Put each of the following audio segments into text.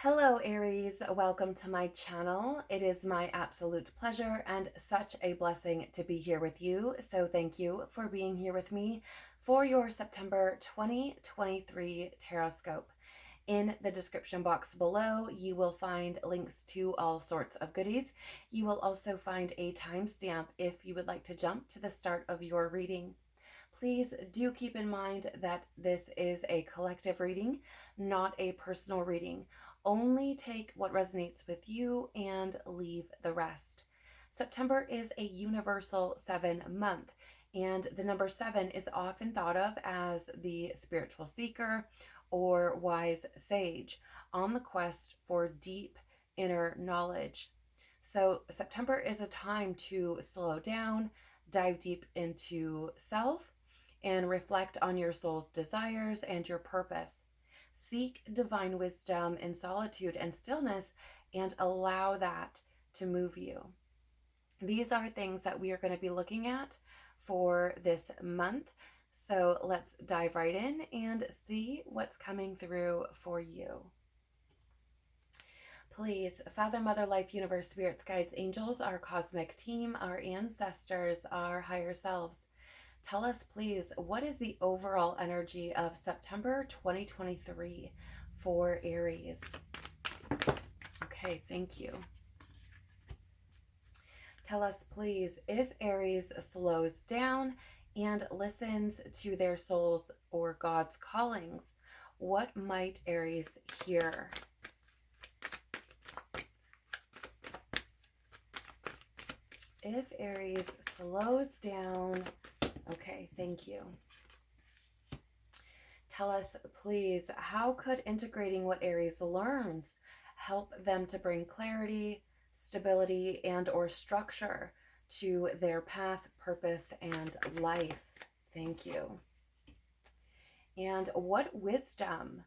Hello Aries, welcome to my channel. It is my absolute pleasure and such a blessing to be here with you. So thank you for being here with me for your September 2023 Tarotscope. In the description box below, you will find links to all sorts of goodies. You will also find a timestamp if you would like to jump to the start of your reading. Please do keep in mind that this is a collective reading, not a personal reading. Only take what resonates with you and leave the rest. September is a universal 7 month, and the number 7 is often thought of as the spiritual seeker or wise sage on the quest for deep inner knowledge. So September is a time to slow down, dive deep into self, and reflect on your soul's desires and your purpose. Seek divine wisdom in solitude and stillness and allow that to move you. These are things that we are going to be looking at for this month. So let's dive right in and see what's coming through for you. Please, Father, Mother, Life, Universe, Spirits, Guides, Angels, our cosmic team, our ancestors, our higher selves, tell us, please, what is the overall energy of September 2023 for Aries? Okay, thank you. Tell us, please, if Aries slows down and listens to their soul's or God's callings, what might Aries hear? If Aries slows down, okay, thank you. Tell us, please, how could integrating what Aries learns help them to bring clarity, stability, and or structure to their path, purpose, and life? Thank you. And what wisdom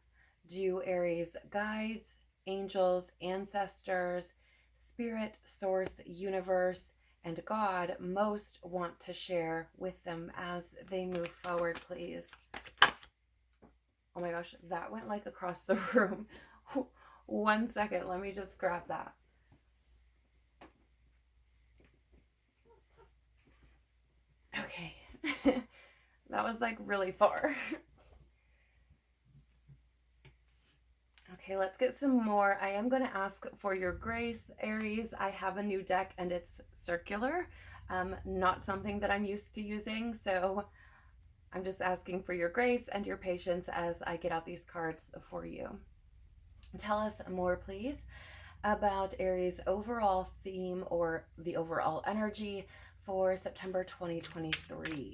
do Aries guides, angels, ancestors, spirit, source, universe, and God most want to share with them as they move forward, please? Oh my gosh, that went like across the room. 1 second, let me just grab that. Okay, that was like really far. Okay, let's get some more. I am going to ask for your grace, Aries. I have a new deck and it's circular, not something that I'm used to using. So I'm just asking for your grace and your patience as I get out these cards for you. Tell us more, please, about Aries' overall theme or the overall energy for September 2023.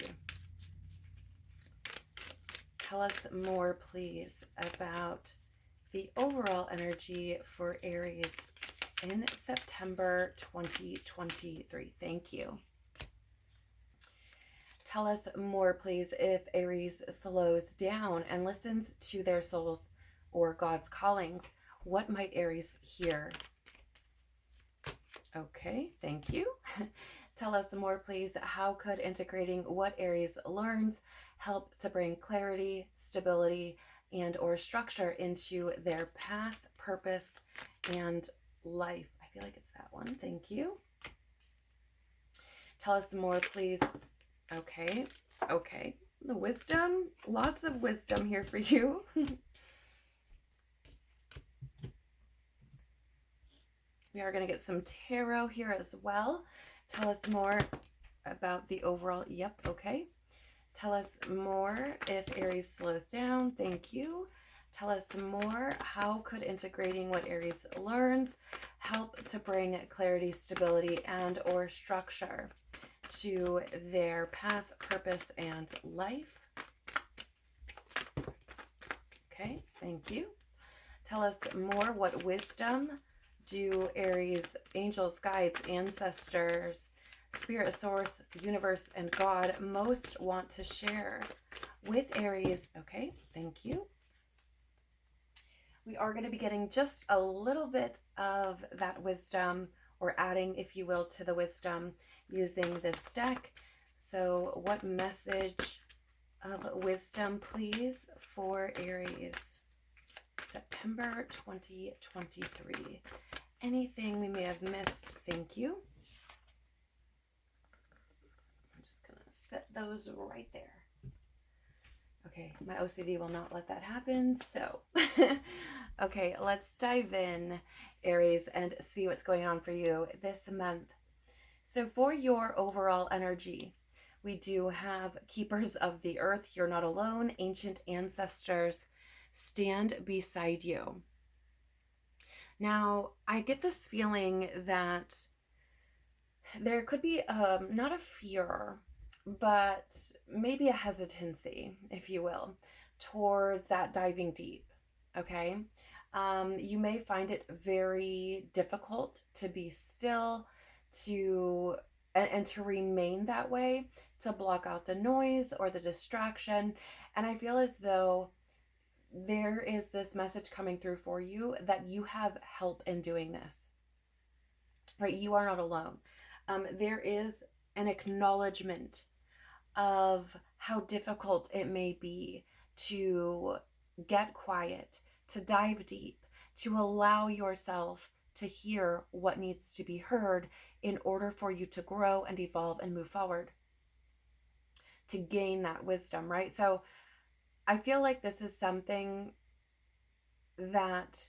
Tell us more, please, about the overall energy for Aries in September 2023. Thank you. Tell us more, please, if Aries slows down and listens to their soul's or God's callings, what might Aries hear? Okay, thank you. Tell us more, please. How could integrating what Aries learns help to bring clarity, stability, and or structure into their path, purpose, and life? I feel like it's that one. Thank you. Tell us more, please. Okay. The wisdom, lots of wisdom here for you. We are going to get some tarot here as well. Tell us more about the overall. Yep, okay. Tell us more if Aries slows down. Thank you. Tell us more. How could integrating what Aries learns help to bring clarity, stability, and or structure to their path, purpose, and life? Okay, thank you. Tell us more. What wisdom do Aries, angels, guides, ancestors, spirit, source, universe, and God most want to share with Aries? Okay, thank you. We are going to be getting just a little bit of that wisdom, or adding, if you will, to the wisdom using this deck. So what message of wisdom, please, for Aries? September September 2023. Anything we may have missed, thank you. I'm just going to set those right there. Okay, my OCD will not let that happen, so. Okay, let's dive in, Aries, and see what's going on for you this month. So for your overall energy, we do have keepers of the earth. You're not alone. Ancient ancestors stand beside you. Now, I get this feeling that there could be not a fear, but maybe a hesitancy, if you will, towards that diving deep. Okay. You may find it very difficult to be still, and to remain that way, to block out the noise or the distraction. And I feel as though there is this message coming through for you that you have help in doing this, right? You are not alone. There is an acknowledgement of how difficult it may be to get quiet, to dive deep, to allow yourself to hear what needs to be heard in order for you to grow and evolve and move forward, to gain that wisdom, right? So I feel like this is something that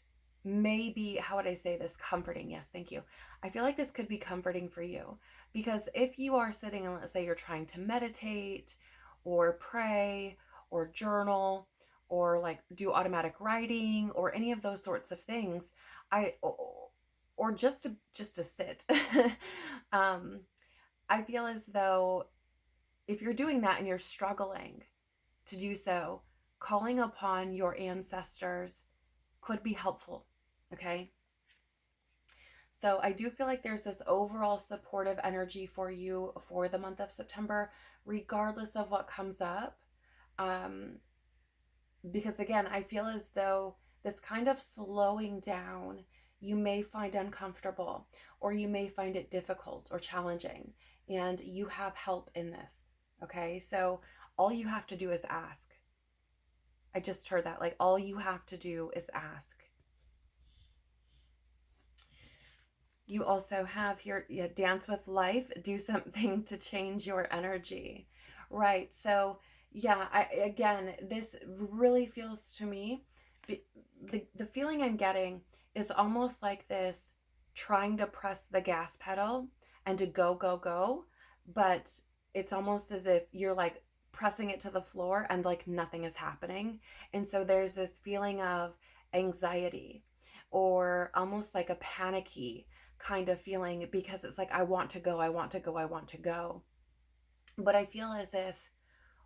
may be, how would I say this, comforting. Yes, thank you. I feel like this could be comforting for you, because if you are sitting and let's say you're trying to meditate or pray or journal or like do automatic writing or any of those sorts of things, or just to sit, I feel as though if you're doing that and you're struggling to do so, calling upon your ancestors could be helpful. Okay. So I do feel like there's this overall supportive energy for you for the month of September, regardless of what comes up. Because again, I feel as though this kind of slowing down, you may find uncomfortable, or you may find it difficult or challenging, and you have help in this. Okay. So all you have to do is ask. I just heard that, like, all you have to do is ask. You also have here, dance with life, do something to change your energy, right? So yeah, again, this really feels to me, the feeling I'm getting is almost like this trying to press the gas pedal and to go, go, go, but it's almost as if you're like pressing it to the floor and like nothing is happening. And so there's this feeling of anxiety or almost like a panicky kind of feeling, because it's like, I want to go, I want to go, I want to go. But I feel as if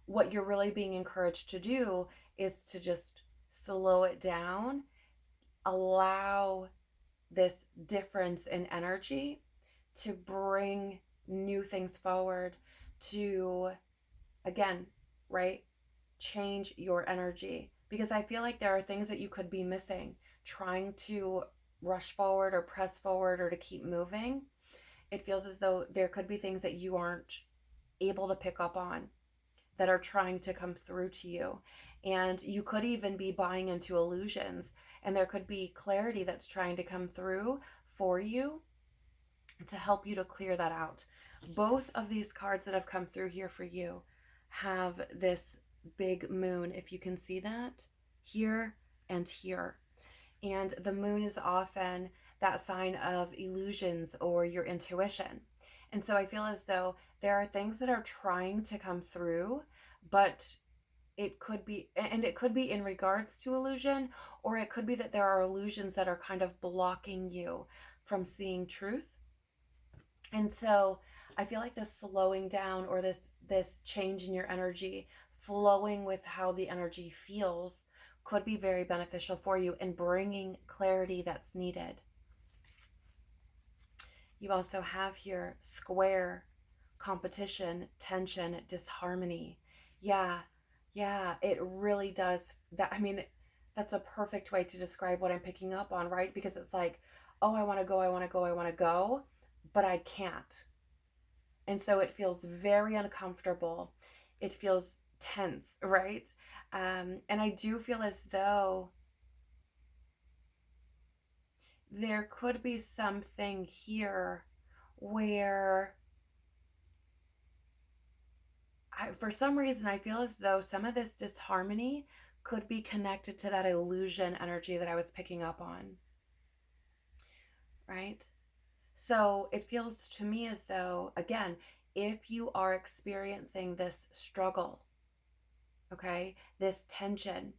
what you're really being encouraged to do is to just slow it down, allow this difference in energy to bring new things forward, to, again, right, change your energy. Because I feel like there are things that you could be missing, trying to rush forward or press forward or to keep moving. It feels as though there could be things that you aren't able to pick up on that are trying to come through to you. And you could even be buying into illusions, and there could be clarity that's trying to come through for you to help you to clear that out. Both of these cards that have come through here for you have this big moon, if you can see that, here and here. And the moon is often that sign of illusions or your intuition. And so I feel as though there are things that are trying to come through, but it could be in regards to illusion, or it could be that there are illusions that are kind of blocking you from seeing truth. And so I feel like this slowing down, or this change in your energy, flowing with how the energy feels, could be very beneficial for you in bringing clarity that's needed. You also have here square, competition, tension, disharmony. Yeah, it really does. That, I mean, that's a perfect way to describe what I'm picking up on, right? Because it's like, oh, I want to go, I want to go, I want to go, but I can't. And so it feels very uncomfortable. It feels tense, right? And I do feel as though there could be something here where for some reason, I feel as though some of this disharmony could be connected to that illusion energy that I was picking up on, right? So it feels to me as though, again, if you are experiencing this struggle, okay, this tension,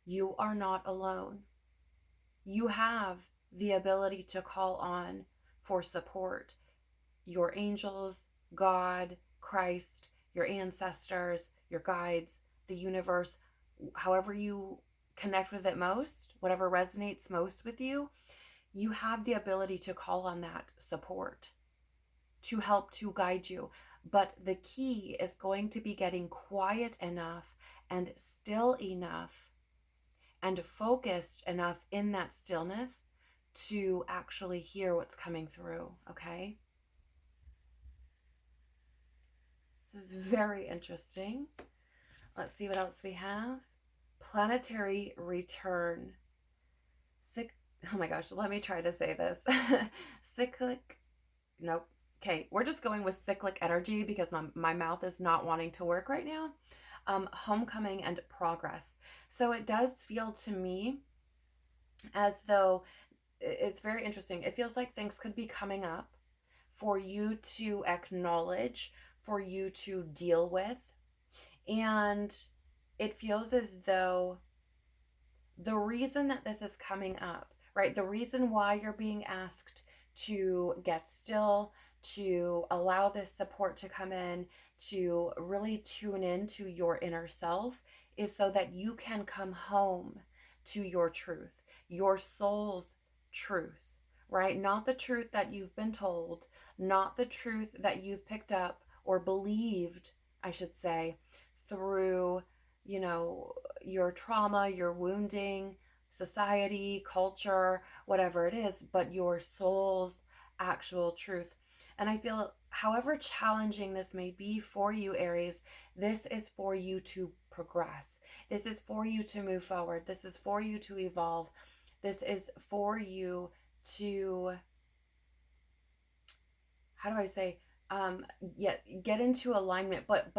you are not alone. You have the ability to call on for support. Your angels, God, Christ, your ancestors, your guides, the universe, however you connect with it most, whatever resonates most with you, you have the ability to call on that support to help to guide you. But the key is going to be getting quiet enough and still enough and focused enough in that stillness to actually hear what's coming through, okay? This is very interesting. Let's see what else we have. Planetary return. Oh my gosh, let me try to say this. Cyclic. Nope. Okay, we're just going with cyclic energy because my mouth is not wanting to work right now. Homecoming and progress. So it does feel to me as though it's very interesting. It feels like things could be coming up for you to acknowledge, for you to deal with. And it feels as though the reason that this is coming up, right? The reason why you're being asked to get still, to allow this support to come in, to really tune in to your inner self is so that you can come home to your truth, your soul's truth, right? Not the truth that you've been told, not the truth that you've picked up or believed, I should say, through, your trauma, your wounding, society, culture, whatever it is, but your soul's actual truth. And I feel, however challenging this may be for you, Aries, this is for you to progress. This is for you to move forward. This is for you to evolve. This is for you to, how do I say, get into alignment. But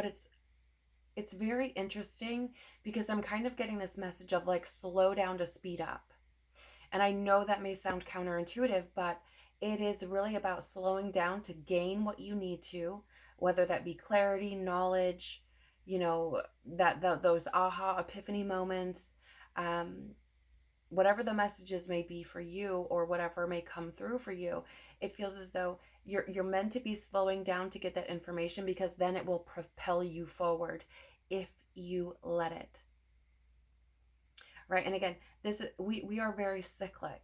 it's very interesting because I'm kind of getting this message of like slow down to speed up. And I know that may sound counterintuitive, but it is really about slowing down to gain what you need to, whether that be clarity, knowledge, those aha epiphany moments, whatever the messages may be for you or whatever may come through for you. It feels as though you're meant to be slowing down to get that information because then it will propel you forward if you let it. Right? And again, we are very cyclic,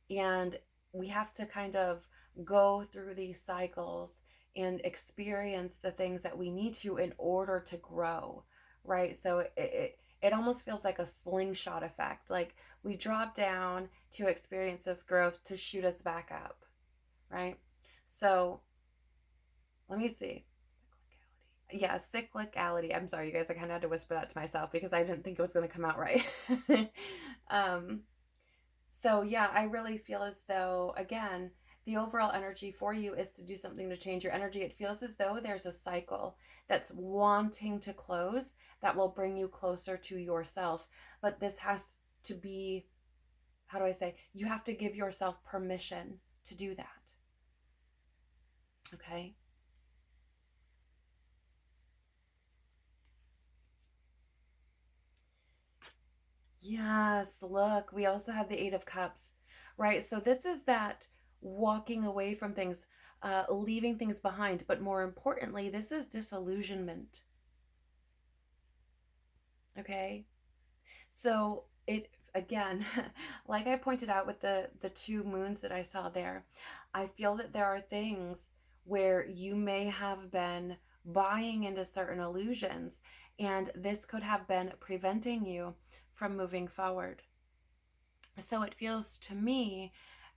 and we have to kind of go through these cycles and experience the things that we need to in order to grow, right? So it almost feels like a slingshot effect. Like we drop down to experience this growth to shoot us back up, right? So let me see. Yeah, cyclicality. I'm sorry, you guys. I kind of had to whisper that to myself because I didn't think it was going to come out right. So yeah, I really feel as though, again, the overall energy for you is to do something to change your energy. It feels as though there's a cycle that's wanting to close that will bring you closer to yourself. But this has to be, how do I say, you have to give yourself permission to do that. Okay? Yes, look, we also have the Eight of Cups, right? So this is that walking away from things, leaving things behind. But more importantly, this is disillusionment. Okay? So it, again, like I pointed out with the two moons that I saw there, I feel that there are things where you may have been buying into certain illusions, and this could have been preventing you from moving forward. So it feels to me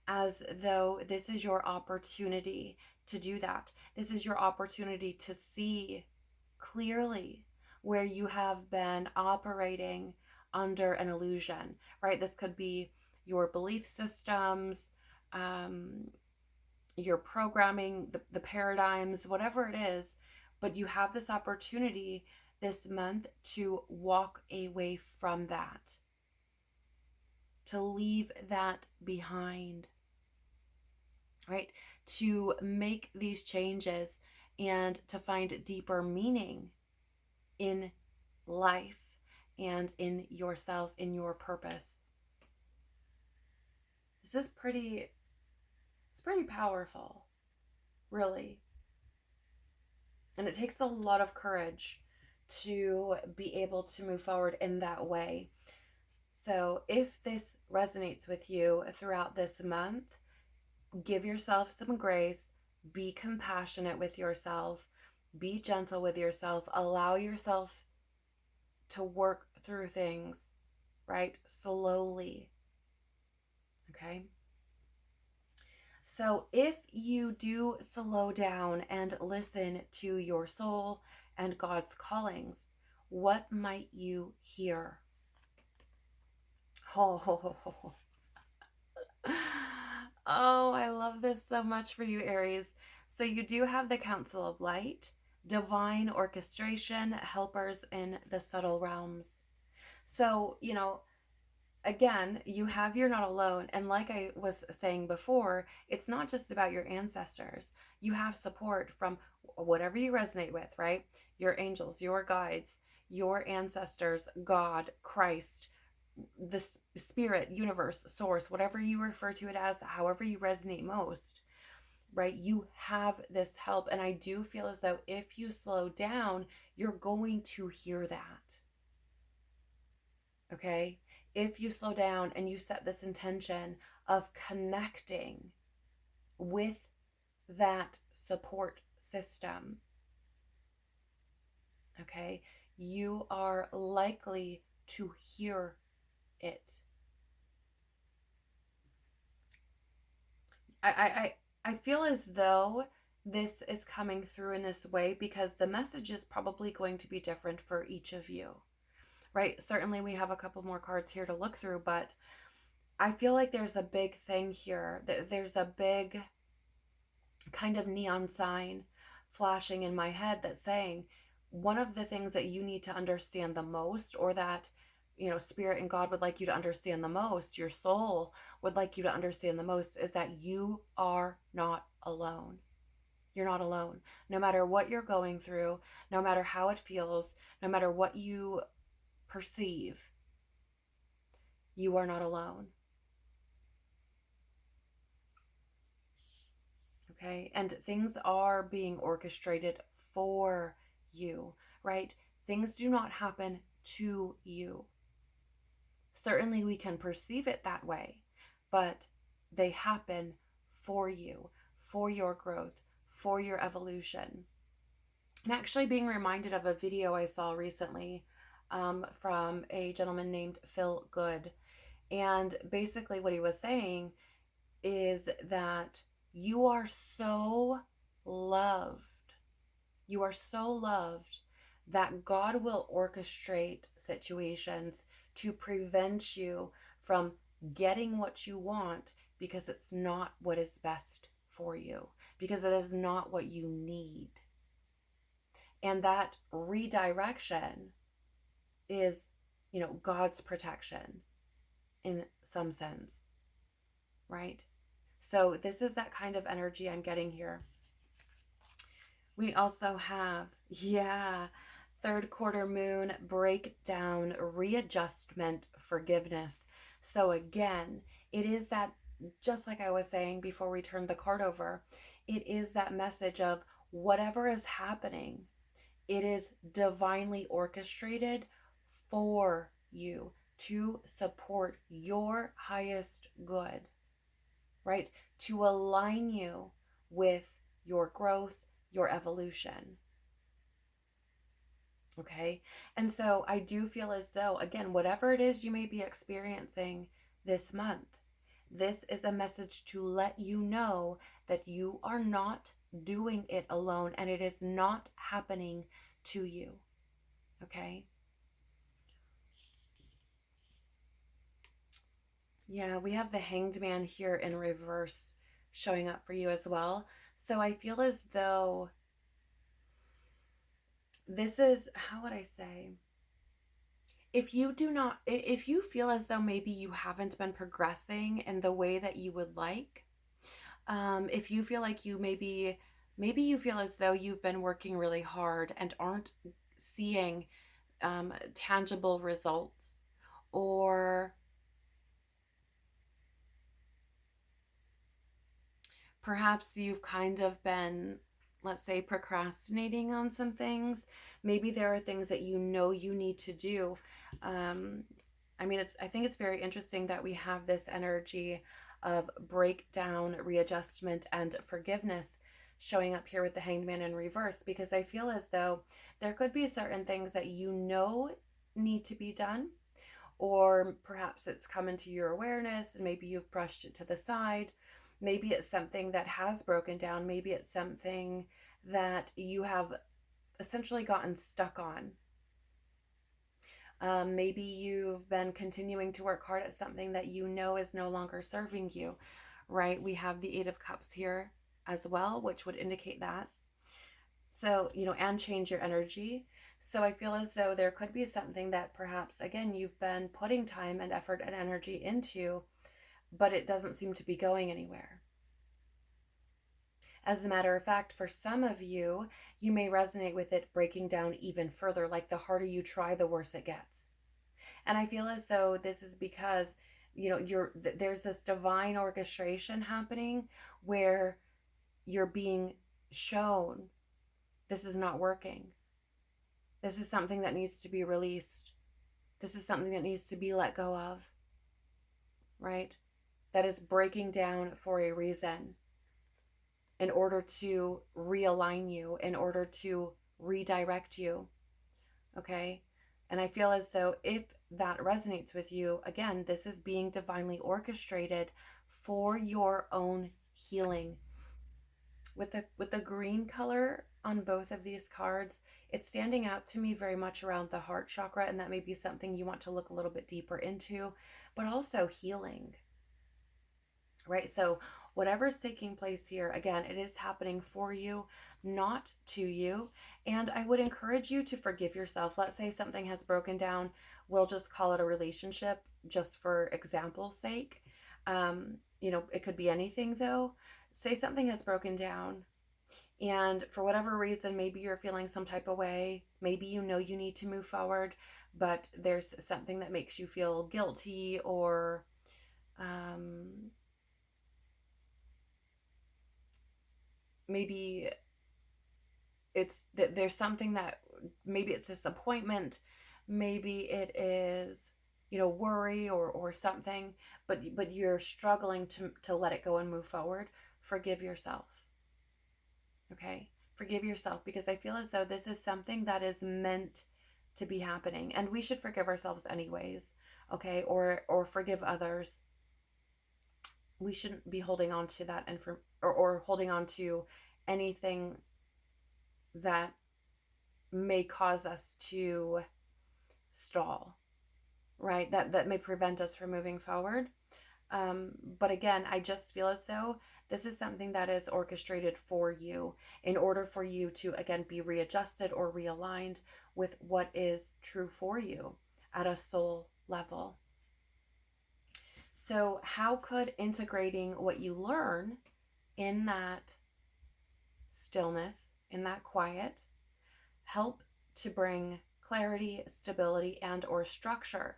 as though this is your opportunity to do that. This is your opportunity to see clearly where you have been operating under an illusion, right? This could be your belief systems, your programming, the paradigms, whatever it is. But you have this opportunity this month to walk away from that, to leave that behind, right? To make these changes and to find deeper meaning in life and in yourself, in your purpose. This is it's pretty powerful, really. And it takes a lot of courage to be able to move forward in that way. So if this resonates with you throughout this month, give yourself some grace, be compassionate with yourself, be gentle with yourself, allow yourself to work through things, right? Slowly. Okay? So if you do slow down and listen to your soul and God's callings, what might you hear? Oh, oh, I love this so much for you, Aries. So you do have the Council of Light, divine orchestration, helpers in the subtle realms. So, again, you have You're Not Alone. And like I was saying before, it's not just about your ancestors. You have support from whatever you resonate with, right? Your angels, your guides, your ancestors, God, Christ, the spirit, universe, source, whatever you refer to it as, however you resonate most, right? You have this help. And I do feel as though if you slow down, you're going to hear that. Okay? If you slow down and you set this intention of connecting with that support system, okay, you are likely to hear it. I feel as though this is coming through in this way because the message is probably going to be different for each of you, right? Certainly we have a couple more cards here to look through, but I feel like there's a big thing here. There's a big kind of neon sign flashing in my head that's saying one of the things that you need to understand the most, or that spirit and God would like you to understand the most, your soul would like you to understand the most, is that you are not alone. You're not alone. No matter what you're going through, no matter how it feels, no matter what you perceive, you are not alone. Okay? And things are being orchestrated for you, right? Things do not happen to you. Certainly we can perceive it that way, but they happen for you, for your growth, for your evolution. I'm actually being reminded of a video I saw recently from a gentleman named Phil Good. And basically what he was saying is that you are so loved. You are so loved that God will orchestrate situations to prevent you from getting what you want, because it's not what is best for you, because it is not what you need. And that redirection is, God's protection in some sense, right? So this is that kind of energy I'm getting here. We also have, third quarter moon, breakdown, readjustment, forgiveness. So again, it is that, just like I was saying before we turned the card over, it is that message of whatever is happening, it is divinely orchestrated for you to support your highest good, right? To align you with your growth, your evolution. Okay? And so I do feel as though, again, whatever it is you may be experiencing this month, this is a message to let you know that you are not doing it alone, and it is not happening to you. Okay? Yeah, we have the Hanged Man here in reverse showing up for you as well. So I feel as though this is, how would I say? If you do not, if you feel as though maybe you haven't been progressing in the way that you would like, if you feel like maybe you feel as though you've been working really hard and aren't seeing tangible results, or perhaps you've kind of been, let's say, procrastinating on some things. Maybe there are things that you know you need to do. Um, I think it's very interesting that we have this energy of breakdown, readjustment, and forgiveness showing up here with the Hanged Man in reverse, because I feel as though there could be certain things that you know need to be done, or perhaps it's come into your awareness and maybe you've brushed it to the side. Maybe it's something that has broken down. Maybe it's something that you have essentially gotten stuck on. Maybe you've been continuing to work hard at something that you know is no longer serving you, right? We have the Eight of Cups here as well, which would indicate that. So, and change your energy. So I feel as though there could be something that perhaps, again, you've been putting time and effort and energy into, but it doesn't seem to be going anywhere. As a matter of fact, for some of you, you may resonate with it breaking down even further, like the harder you try, the worse it gets. And I feel as though this is because, there's this divine orchestration happening where you're being shown this is not working. This is something that needs to be released. This is something that needs to be let go of, right? That is breaking down for a reason, in order to realign you, in order to redirect you. Okay? And I feel as though if that resonates with you, again, this is being divinely orchestrated for your own healing. With the green color on both of these cards, it's standing out to me very much around the heart chakra, and that may be something you want to look a little bit deeper into, but also healing. Right? So whatever's taking place here, again, it is happening for you, not to you. And I would encourage you to forgive yourself. Let's say something has broken down. We'll just call it a relationship, just for example's sake. It could be anything though. Say something has broken down, and for whatever reason, maybe you're feeling some type of way. Maybe you know you need to move forward, but there's something that makes you feel guilty, or um, maybe there's something that, maybe it's disappointment, maybe it is, worry, or something, but you're struggling to let it go and move forward. Forgive yourself. Okay? Forgive yourself, because I feel as though this is something that is meant to be happening, and we should forgive ourselves anyways. Okay? Or forgive others. We shouldn't be holding on to that, or holding on to anything that may cause us to stall, right? That may prevent us from moving forward. But again, I just feel as though this is something that is orchestrated for you, in order for you to, again, be readjusted or realigned with what is true for you at a soul level. So how could integrating what you learn in that stillness, in that quiet, help to bring clarity, stability, and or structure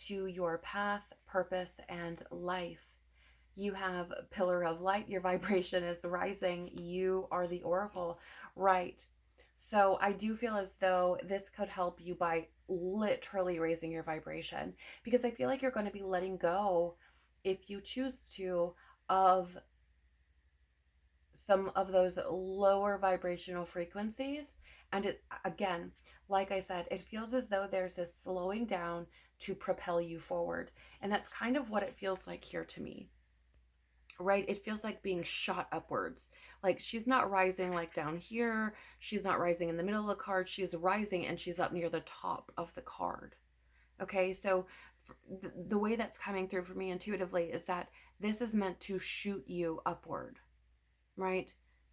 to your path, purpose, and life? You have pillar of light. Your vibration is rising. You are the oracle, right? So I do feel as though this could help you by literally raising your vibration, because I feel like you're going to be letting go, if you choose to, of some of those lower vibrational frequencies. And it, again, like I said, it feels as though there's this slowing down to propel you forward. And that's kind of what it feels like here to me, right? It feels like being shot upwards. Like she's not rising like down here. She's not rising in the middle of the card. She's rising and she's up near the top of the card. Okay, so the way that's coming through for me intuitively is that this is meant to shoot you upward, right?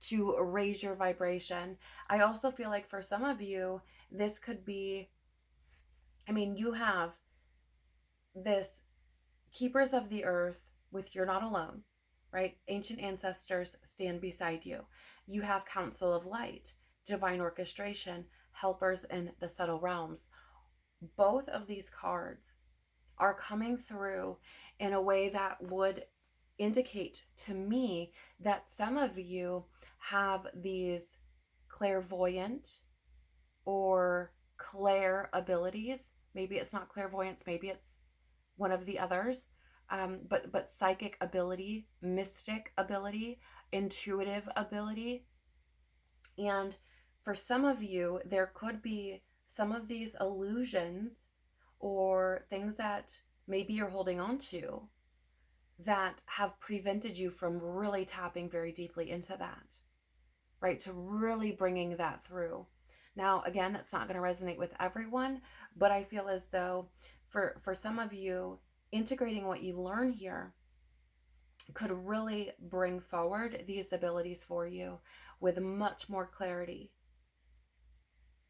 To raise your vibration. I also feel like for some of you, this could be, I mean, you have this keepers of the earth with you're not alone, right? Ancient ancestors stand beside you. You have council of light, divine orchestration, helpers in the subtle realms. Both of these cards are coming through in a way that would indicate to me that some of you have these clairvoyant or clair abilities. Maybe it's not clairvoyance, maybe it's one of the others. But psychic ability, mystic ability, intuitive ability. And for some of you, there could be some of these illusions or things that maybe you're holding on to that have prevented you from really tapping very deeply into that, right? To really bringing that through. Now, again, that's not going to resonate with everyone, but I feel as though for some of you, integrating what you learn here could really bring forward these abilities for you with much more clarity.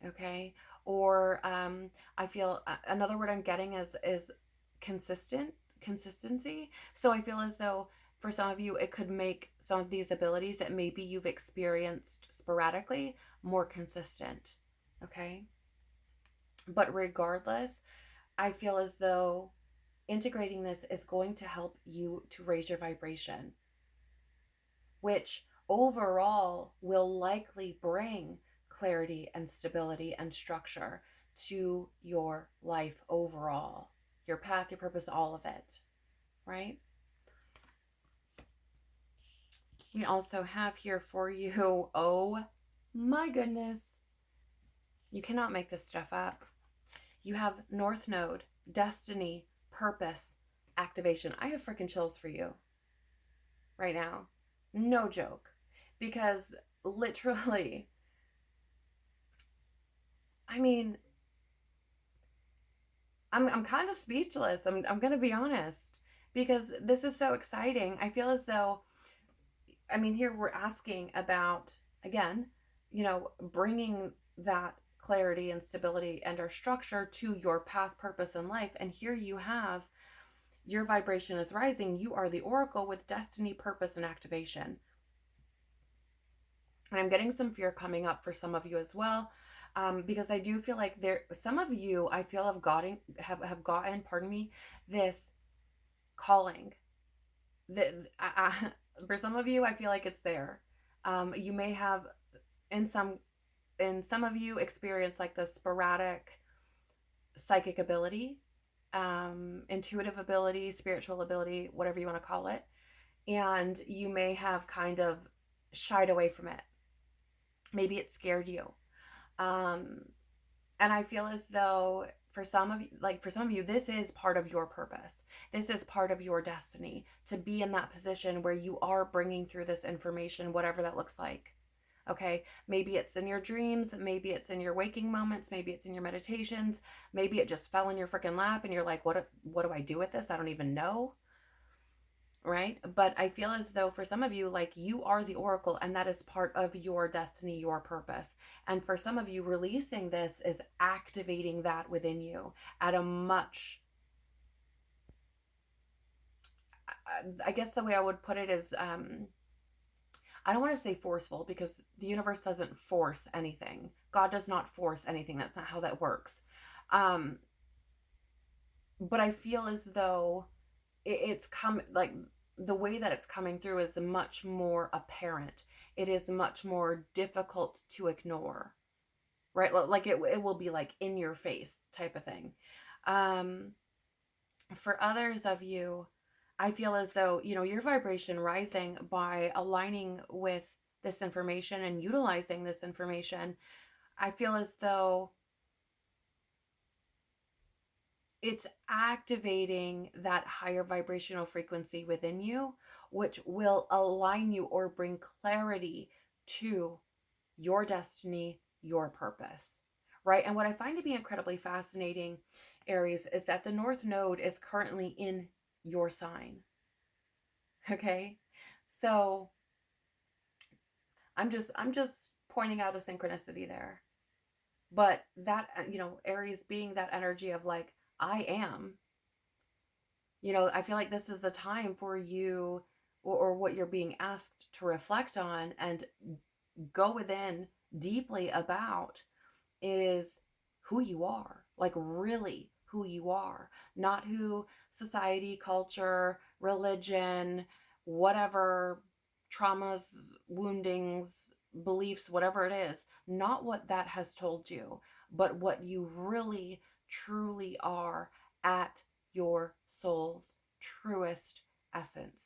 Okay. Or I feel another word I'm getting is consistency. So I feel as though for some of you, it could make some of these abilities that maybe you've experienced sporadically more consistent. Okay. But regardless, I feel as though integrating this is going to help you to raise your vibration, which overall will likely bring clarity and stability and structure to your life overall, your path, your purpose, all of it, right? We also have here for you, oh my goodness, you cannot make this stuff up. You have North Node, destiny, purpose, activation. I have freaking chills for you right now. No joke. Because literally, I mean, I'm kind of speechless. I'm going to be honest, because this is so exciting. I feel as though, I mean, here we're asking about, again, bringing that clarity and stability and our structure to your path, purpose in life. And here you have your vibration is rising. You are the oracle with destiny, purpose, and activation. And I'm getting some fear coming up for some of you as well, because I do feel like some of you I feel have gotten, pardon me, this calling. For some of you, I feel like it's there. You may have, in some of you, experienced like the sporadic psychic ability, intuitive ability, spiritual ability, whatever you want to call it, and you may have kind of shied away from it. Maybe it scared you. And I feel as though for some of you, this is part of your purpose. This is part of your destiny, to be in that position where you are bringing through this information, whatever that looks like. Okay. Maybe it's in your dreams. Maybe it's in your waking moments. Maybe it's in your meditations. Maybe it just fell in your freaking lap and you're like, what do I do with this? I don't even know. Right? But I feel as though for some of you, like, you are the oracle and that is part of your destiny, your purpose. And for some of you, releasing this is activating that within you at a much, I guess the way I would put it is, I don't want to say forceful, because the universe doesn't force anything. God does not force anything. That's not how that works. But I feel as though it's come, like, the way that it's coming through is much more apparent. It is much more difficult to ignore, right? Like it will be like in your face type of thing. For others of you, I feel as though, your vibration rising by aligning with this information and utilizing this information. I feel as though it's activating that higher vibrational frequency within you, which will align you or bring clarity to your destiny, your purpose, right? And what I find to be incredibly fascinating, Aries, is that the North Node is currently in your sign. Okay? So I'm just pointing out a synchronicity there. But that, Aries being that energy of like, I am, I feel like this is the time for you, or what you're being asked to reflect on and go within deeply about, is who you are, like really who you are, not who society, culture, religion, whatever, traumas, woundings, beliefs, whatever it is, not what that has told you, but what you really truly are at your soul's truest essence.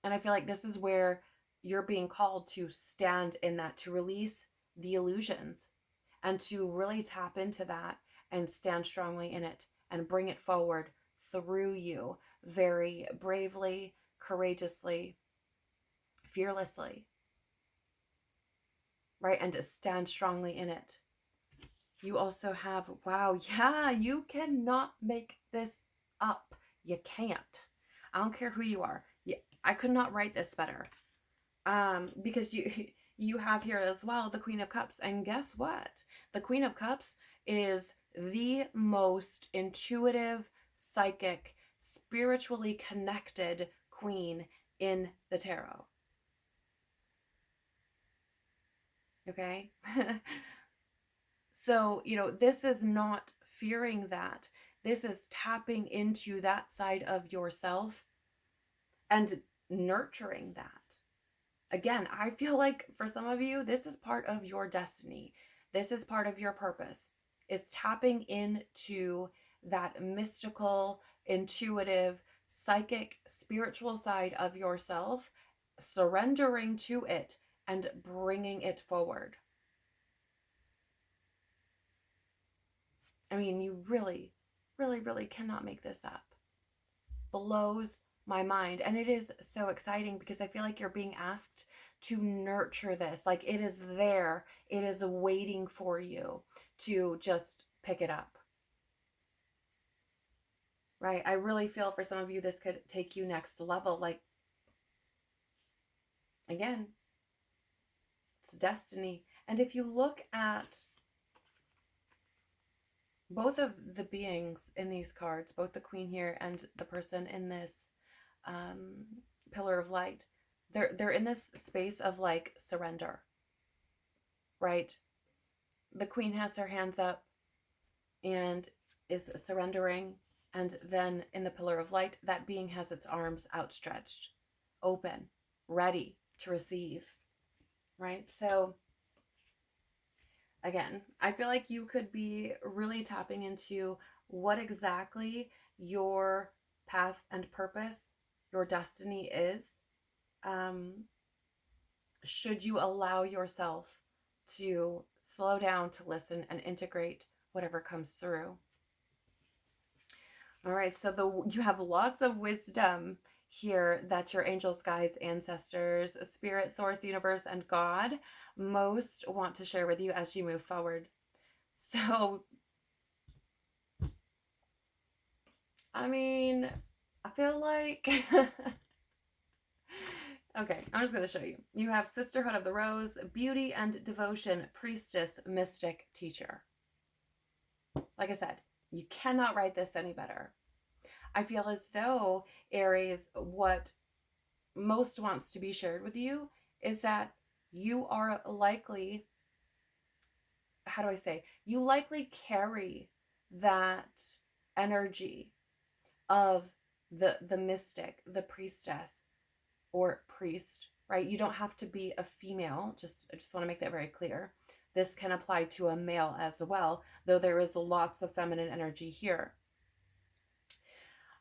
And I feel like this is where you're being called to stand in that, to release the illusions and to really tap into that and stand strongly in it and bring it forward through you very bravely, courageously, fearlessly, right? And to stand strongly in it. You also have, wow, yeah, you cannot make this up. You can't. I don't care who you are. I could not write this better. Because you have here as well the Queen of Cups, and guess what? The Queen of Cups is the most intuitive, psychic, spiritually connected queen in the tarot. Okay? So, this is not fearing that. This is tapping into that side of yourself and nurturing that. Again, I feel like for some of you, this is part of your destiny. This is part of your purpose. It's tapping into that mystical, intuitive, psychic, spiritual side of yourself, surrendering to it and bringing it forward. I mean, you really, really, really cannot make this up. Blows my mind. And it is so exciting because I feel like you're being asked to nurture this. Like it is there. It is waiting for you to just pick it up. Right? I really feel for some of you, this could take you next level. Like, again, it's destiny. And if you look at both of the beings in these cards, both the Queen here and the person in this pillar of light, they're in this space of like surrender, right? The Queen has her hands up and is surrendering, and then in the pillar of light, that being has its arms outstretched, open, ready to receive, right? So again, I feel like you could be really tapping into what exactly your path and purpose, your destiny is. Should you allow yourself to slow down, to listen and integrate whatever comes through. All right, so you have lots of wisdom here that your angels, guides, ancestors, spirit, source, universe, and God most want to share with you as you move forward. So, I mean, I feel like okay, I'm just going to show you. You have Sisterhood of the Rose, Beauty and Devotion, Priestess, Mystic, Teacher. Like I said, you cannot write this any better. I feel as though, Aries, what most wants to be shared with you is that you are likely, how do I say, you likely carry that energy of the mystic, the priestess or priest, right? You don't have to be a female. I just want to make that very clear. This can apply to a male as well, though there is lots of feminine energy here.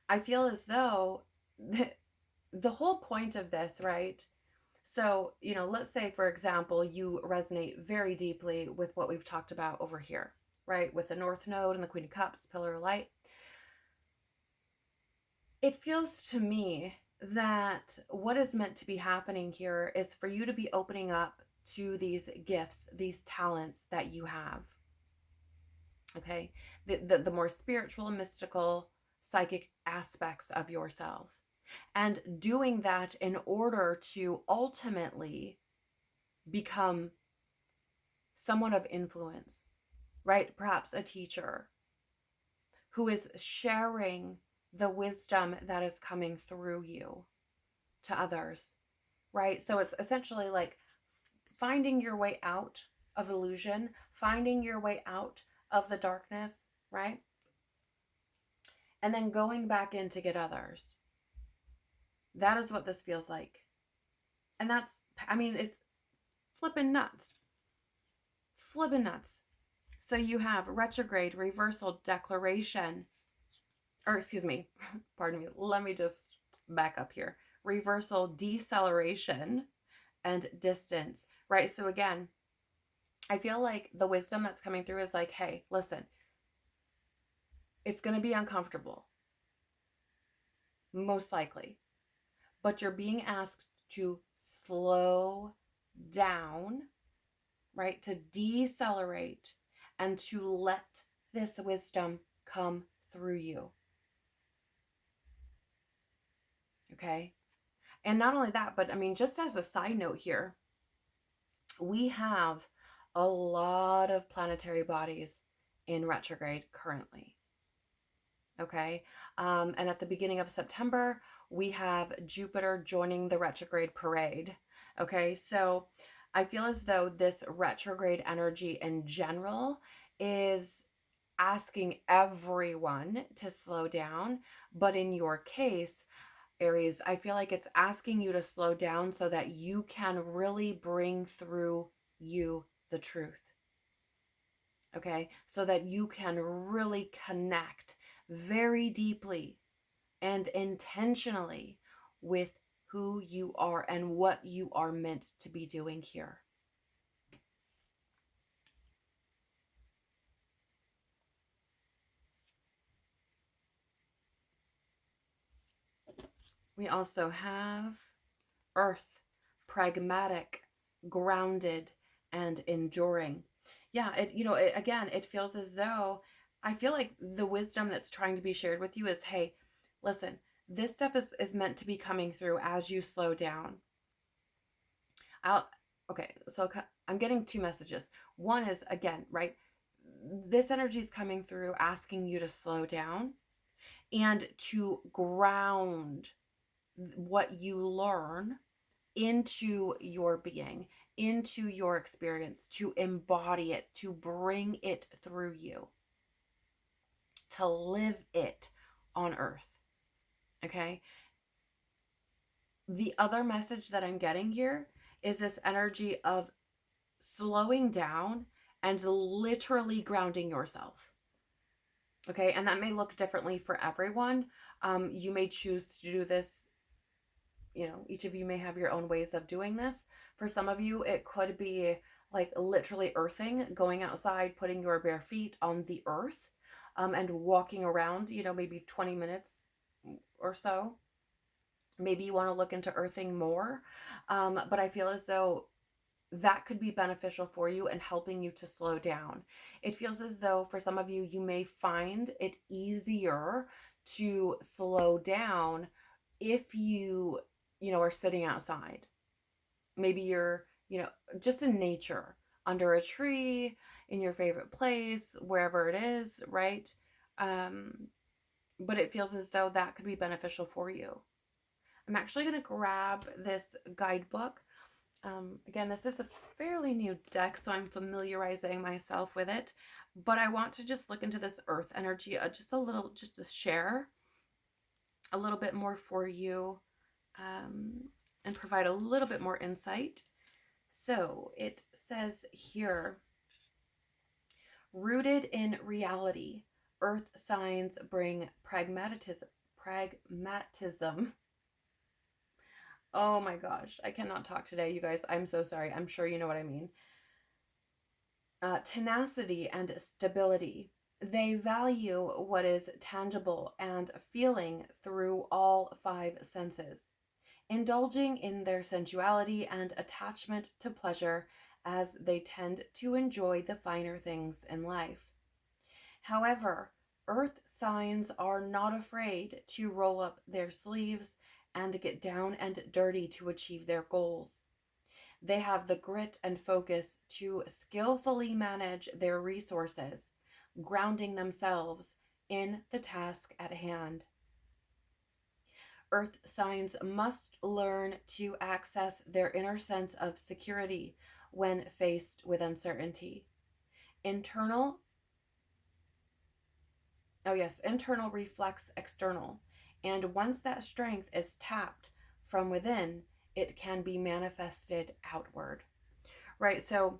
I feel as though the whole point of this, right? So, let's say, for example, you resonate very deeply with what we've talked about over here, right? With the North Node and the Queen of Cups, Pillar of Light. It feels to me that what is meant to be happening here is for you to be opening up to these gifts, these talents that you have. Okay. The more spiritual, mystical, psychic aspects of yourself. And doing that in order to ultimately become someone of influence, right? Perhaps a teacher who is sharing the wisdom that is coming through you to others, right? So it's essentially like finding your way out of illusion, finding your way out of the darkness, right? And then going back in to get others. That is what this feels like. And that's, I mean, it's flipping nuts. Flipping nuts. So you have retrograde, reversal, declaration, or excuse me, pardon me, let me just back up here. Reversal, deceleration, and distance, right? So again, I feel like the wisdom that's coming through is like, hey, listen, it's going to be uncomfortable, most likely, but you're being asked to slow down, right? To decelerate and to let this wisdom come through you. Okay. And not only that, but I mean, just as a side note here, we have a lot of planetary bodies in retrograde currently. Okay. And at the beginning of September, we have Jupiter joining the retrograde parade. Okay. So I feel as though this retrograde energy in general is asking everyone to slow down. But in your case, Aries, I feel like it's asking you to slow down so that you can really bring through you the truth. Okay? So that you can really connect very deeply and intentionally with who you are and what you are meant to be doing here. We also have Earth, pragmatic, grounded, and enduring. Yeah, again, it feels as though I feel like the wisdom that's trying to be shared with you is, hey, listen, this stuff is meant to be coming through as you slow down. Okay, so I'm getting two messages. One is, again, right, this energy is coming through asking you to slow down and to ground what you learn into your being, into your experience, to embody it, to bring it through you, to live it on earth. Okay. The other message that I'm getting here is this energy of slowing down and literally grounding yourself. Okay. And that may look differently for everyone. You may choose to do this. Each of you may have your own ways of doing this. For some of you, it could be like literally earthing, going outside, putting your bare feet on the earth, and walking around, maybe 20 minutes or so. Maybe you want to look into earthing more. But I feel as though that could be beneficial for you and helping you to slow down. It feels as though for some of you, you may find it easier to slow down if you are sitting outside. Maybe you're, just in nature, under a tree, in your favorite place, wherever it is, right? But it feels as though that could be beneficial for you. I'm actually going to grab this guidebook. Again, this is a fairly new deck, so I'm familiarizing myself with it. But I want to just look into this earth energy just to share a little bit more for you. And provide a little bit more insight. So it says here, rooted in reality, earth signs bring pragmatism. Oh my gosh, I cannot talk today, you guys. I'm so sorry. I'm sure you know what I mean. Tenacity and stability. They value what is tangible and feeling through all five senses, indulging in their sensuality and attachment to pleasure as they tend to enjoy the finer things in life. However, earth signs are not afraid to roll up their sleeves and get down and dirty to achieve their goals. They have the grit and focus to skillfully manage their resources, grounding themselves in the task at hand. Earth signs must learn to access their inner sense of security when faced with uncertainty. Internal, internal reflects external. And once that strength is tapped from within, it can be manifested outward. Right? So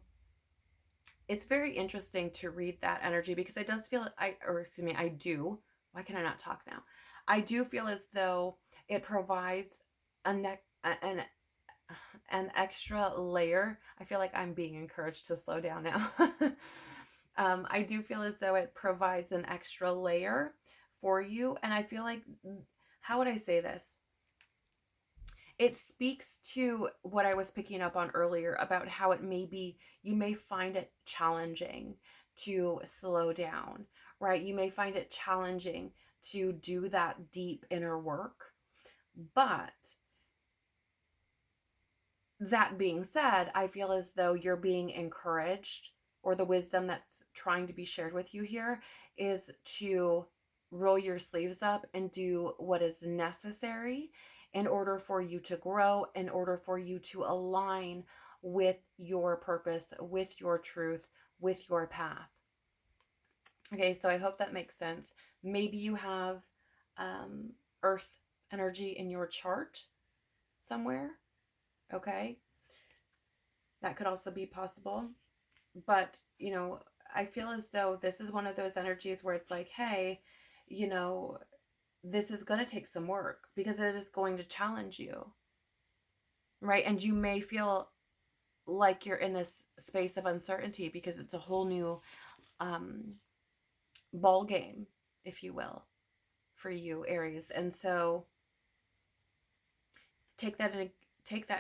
it's very interesting to read that energy because it does feel, I do. Why can I not talk now? I do feel as though it provides an extra layer. I feel like I'm being encouraged to slow down now. I do feel as though it provides an extra layer for you. And I feel like, how would I say this? It speaks to what I was picking up on earlier about how it may be, you may find it challenging to slow down, right? You may find it challenging to do that deep inner work. But that being said, I feel as though you're being encouraged, or the wisdom that's trying to be shared with you here is to roll your sleeves up and do what is necessary in order for you to grow, in order for you to align with your purpose, with your truth, with your path. Okay, so I hope that makes sense. Maybe you have earth energy in your chart somewhere. Okay, that could also be possible. But, I feel as though this is one of those energies where it's like, hey, this is going to take some work because it is going to challenge you, right? And you may feel like you're in this space of uncertainty because it's a whole new ball game, if you will, for you, Aries. And so take that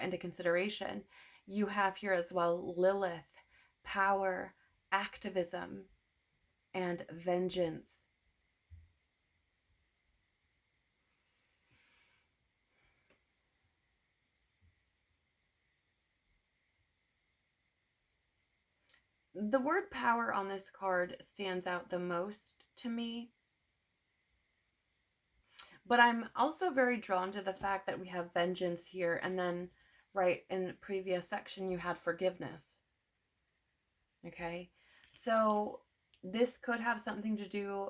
into consideration. You have here as well Lilith, power, activism, and vengeance. The word power on this card stands out the most to me. But I'm also very drawn to the fact that we have vengeance here. And then, right, in the previous section, you had forgiveness. Okay. So this could have something to do,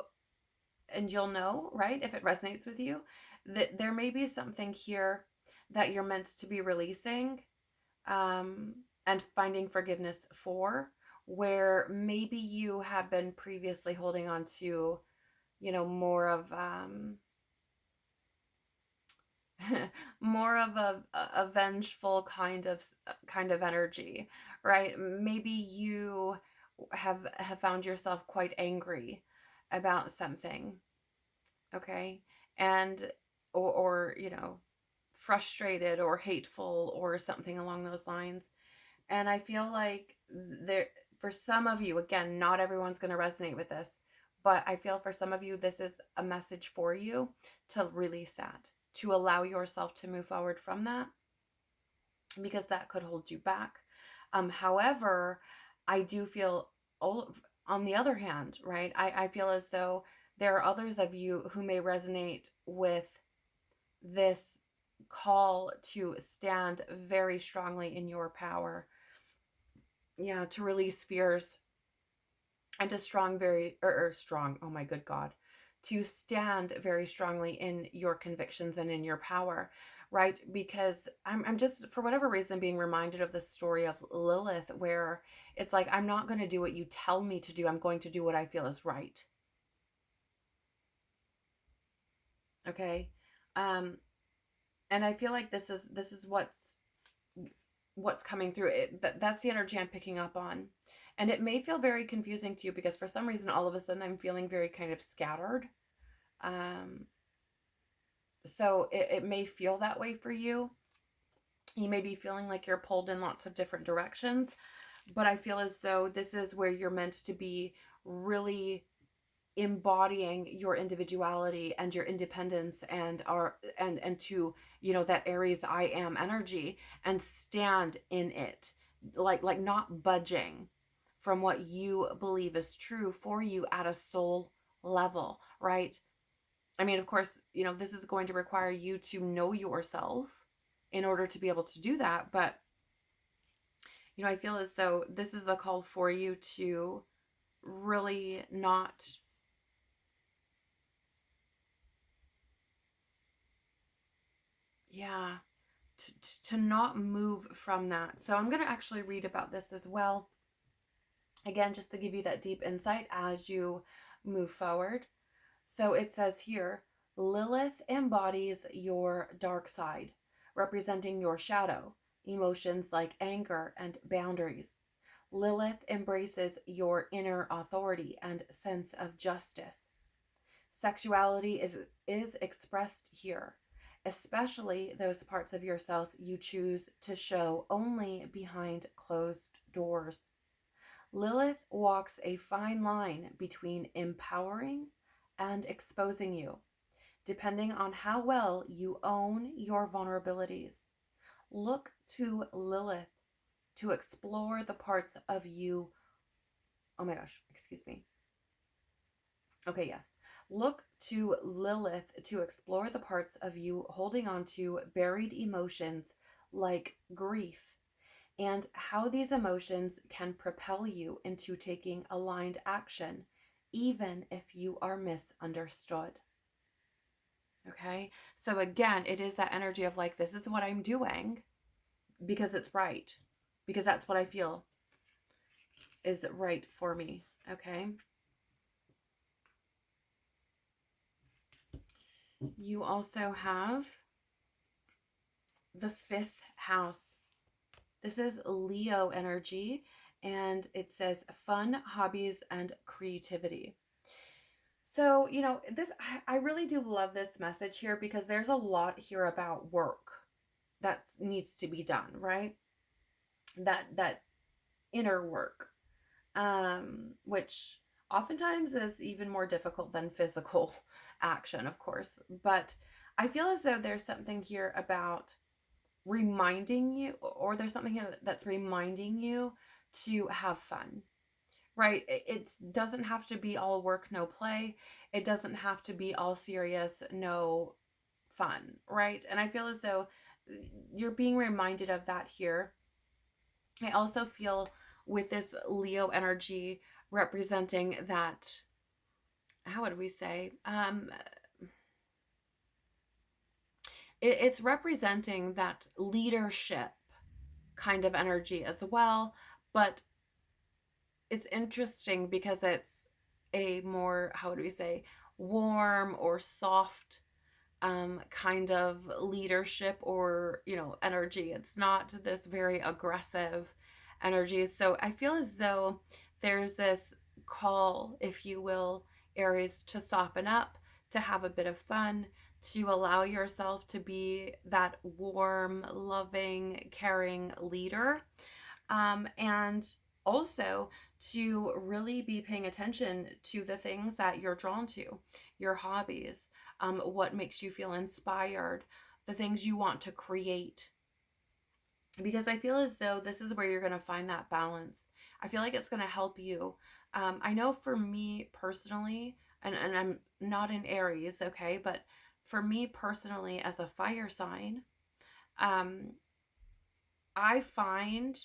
and you'll know, right, if it resonates with you, that there may be something here that you're meant to be releasing and finding forgiveness for, where maybe you have been previously holding on to, more of more of a vengeful kind of energy, right? Maybe you have found yourself quite angry about something, okay, and or frustrated or hateful or something along those lines. And I feel like there, for some of you, again, not everyone's going to resonate with this, but I feel for some of you, this is a message for you to release that, to allow yourself to move forward from that, because that could hold you back. However, I do feel, on the other hand, right, I feel as though there are others of you who may resonate with this call to stand very strongly in your power. Yeah, to release fears and to oh my good God, to stand very strongly in your convictions and in your power, right? Because I'm just, for whatever reason, being reminded of the story of Lilith, where it's like, I'm not going to do what you tell me to do. I'm going to do what I feel is right. Okay. And I feel like this is what's coming through it. That's the energy I'm picking up on. And it may feel very confusing to you because for some reason, all of a sudden I'm feeling very kind of scattered. So it may feel that way for you. You may be feeling like you're pulled in lots of different directions, but I feel as though this is where you're meant to be really embodying your individuality and your independence and to, you know, that Aries I am energy, and stand in it, like not budging from what you believe is true for you at a soul level, right? I mean, of course, you know, this is going to require you to know yourself in order to be able to do that, but you know, I feel as though this is a call for you to really not, yeah, to not move from that. So I'm going to actually read about this as well. Again, just to give you that deep insight as you move forward. So it says here, Lilith embodies your dark side, representing your shadow, emotions like anger and boundaries. Lilith embraces your inner authority and sense of justice. Sexuality is expressed here, especially those parts of yourself you choose to show only behind closed doors. Lilith walks a fine line between empowering and exposing you, depending on how well you own your vulnerabilities. Look to Lilith to explore the parts of you. Oh my gosh, excuse me. Okay, yes. Look to Lilith to explore the parts of you holding on to buried emotions like grief, and how these emotions can propel you into taking aligned action, even if you are misunderstood. Okay, so again, it is that energy of like, this is what I'm doing because it's right, because that's what I feel is right for me. Okay, you also have the 5th house. This is Leo energy, and it says fun, hobbies, and creativity. So, you know, I really do love this message here because there's a lot here about work that needs to be done, right? That inner work, which oftentimes is even more difficult than physical action, of course. But I feel as though there's something here about reminding you, or there's something here that's reminding you to have fun, right? It doesn't have to be all work, no play. It doesn't have to be all serious, no fun, right? And I feel as though you're being reminded of that here. I also feel with this Leo energy representing that, how would we say? It's representing that leadership kind of energy as well, but it's interesting because it's a more, how would we say, warm or soft kind of leadership, or, you know, energy. It's not this very aggressive energy. So I feel as though there's this call, if you will, Aries, to soften up, to have a bit of fun, to allow yourself to be that warm, loving, caring leader. And also to really be paying attention to the things that you're drawn to, your hobbies, what makes you feel inspired, the things you want to create. Because I feel as though this is where you're going to find that balance. I feel like it's going to help you. I know for me personally, and I'm not in Aries, okay, but for me personally as a fire sign, I find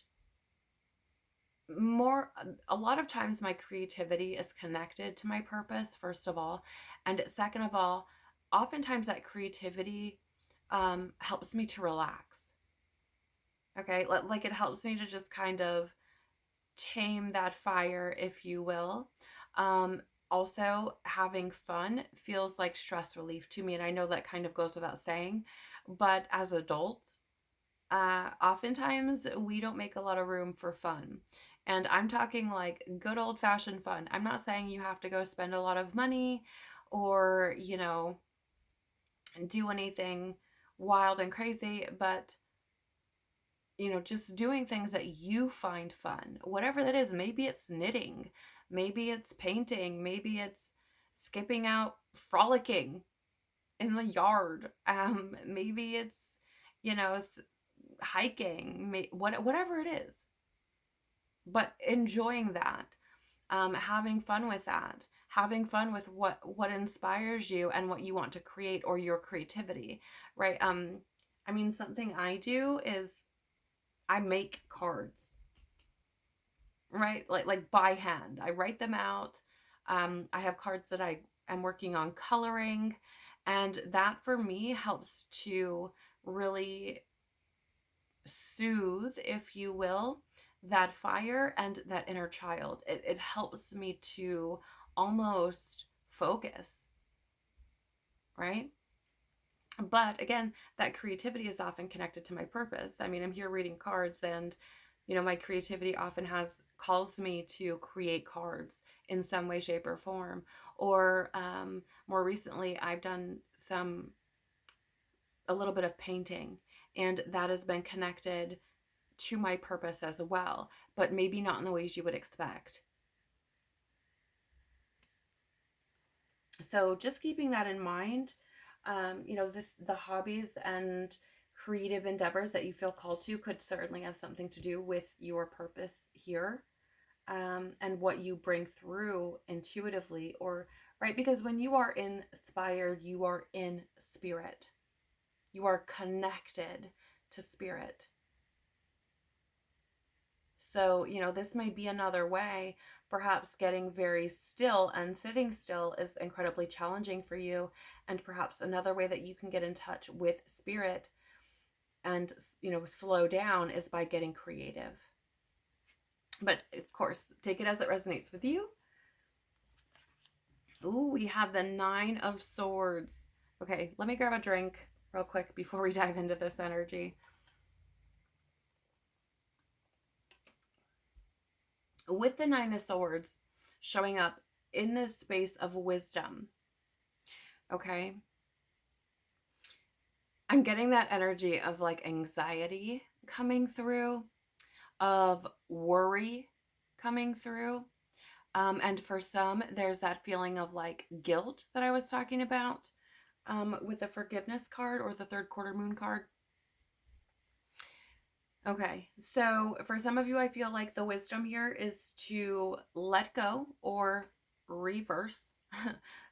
a lot of times my creativity is connected to my purpose, first of all, and second of all, oftentimes that creativity helps me to relax. Okay, like it helps me to just kind of tame that fire, if you will. Also, having fun feels like stress relief to me, and I know that kind of goes without saying, but as adults, oftentimes we don't make a lot of room for fun. And I'm talking like good old fashioned fun. I'm not saying you have to go spend a lot of money or, you know, do anything wild and crazy, but, you know, just doing things that you find fun, whatever that is. Maybe it's knitting, maybe it's painting, maybe it's, skipping out, frolicking in the yard. Maybe it's, hiking, whatever it is, but enjoying that, having fun with that, having fun with what inspires you and what you want to create, or your creativity, right? I mean, something I do is I make cards, right? Like by hand. I write them out. I have cards that I am working on coloring, and that for me helps to really soothe, if you will, that fire and that inner child. It helps me to almost focus, right? But again, that creativity is often connected to my purpose. I mean, I'm here reading cards, and my creativity often calls me to create cards in some way, shape, or form. Or more recently, I've done a little bit of painting, and that has been connected to my purpose as well, but maybe not in the ways you would expect. So just keeping that in mind, the hobbies and creative endeavors that you feel called to could certainly have something to do with your purpose here, and what you bring through intuitively, or right, because when you are inspired, you are in spirit. You are connected to spirit. So, this may be another way. Perhaps getting very still and sitting still is incredibly challenging for you. And perhaps another way that you can get in touch with spirit and, slow down is by getting creative. But of course, take it as it resonates with you. Ooh, we have the 9 of Swords. Okay, let me grab a drink real quick before we dive into this energy. With the 9 of Swords showing up in this space of wisdom, okay, I'm getting that energy of like anxiety coming through, of worry coming through. And for some, there's that feeling of like guilt that I was talking about with the forgiveness card, or the third quarter moon card. Okay, so for some of you, I feel like the wisdom here is to let go, or reverse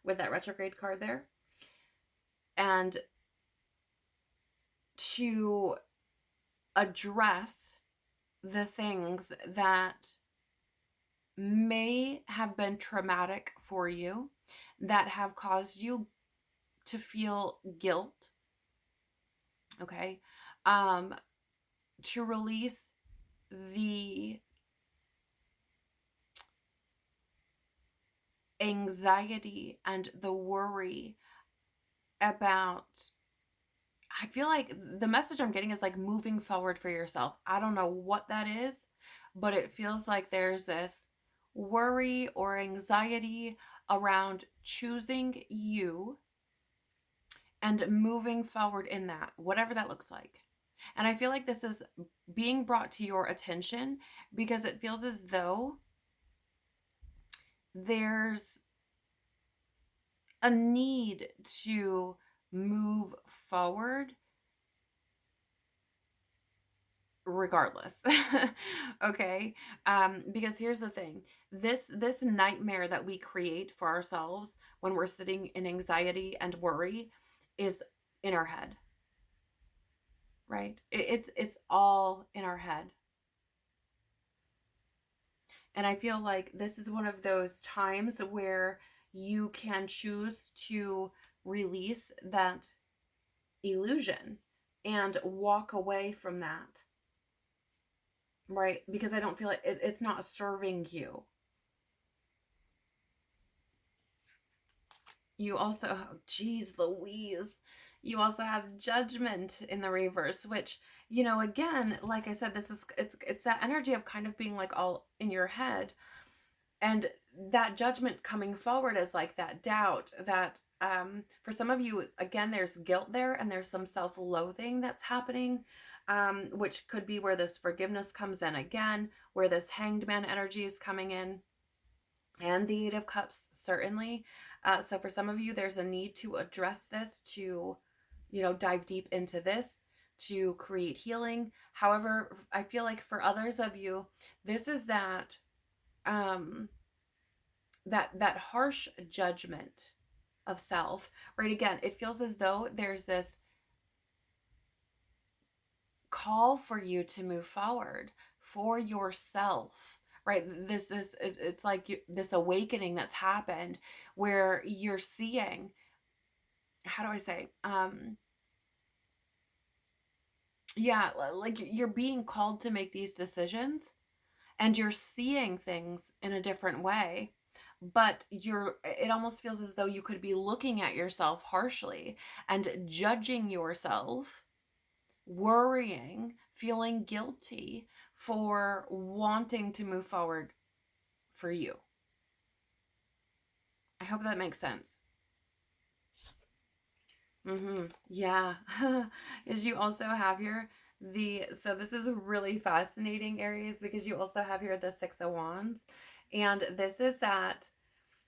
with that retrograde card there, and to address the things that may have been traumatic for you, that have caused you to feel guilt, okay? To release the anxiety and the worry about, I feel like the message I'm getting is like moving forward for yourself. I don't know what that is, but it feels like there's this worry or anxiety around choosing you and moving forward in that, whatever that looks like. And I feel like this is being brought to your attention because it feels as though there's a need to move forward regardless. Okay, because here's the thing, this nightmare that we create for ourselves when we're sitting in anxiety and worry is in our head, right? It's all in our head. And I feel like this is one of those times where you can choose to release that illusion and walk away from that, right? Because I don't feel like it's not serving you. You also, oh, geez Louise, you also have Judgment in the reverse, which, again, like I said, it's that energy of kind of being like all in your head. And that Judgment coming forward is like that doubt that, for some of you, again, there's guilt there, and there's some self-loathing that's happening, which could be where this forgiveness comes in again, where this Hanged Man energy is coming in. and the Eight of Cups, certainly. So for some of you, there's a need to address this, to, dive deep into this, to create healing. However, I feel like for others of you, this is um, that harsh judgment of self, right? Again, it feels as though there's this call for you to move forward for yourself, right? This it's like this awakening that's happened, where you're seeing, how do I say, yeah, like you're being called to make these decisions, and you're seeing things in a different way, but it almost feels as though you could be looking at yourself harshly and judging yourself, worrying, feeling guilty for wanting to move forward for you. I hope that makes sense. Yeah. Is you also have here so this is really fascinating, Aries, because you also have here the Six of Wands. And this is that,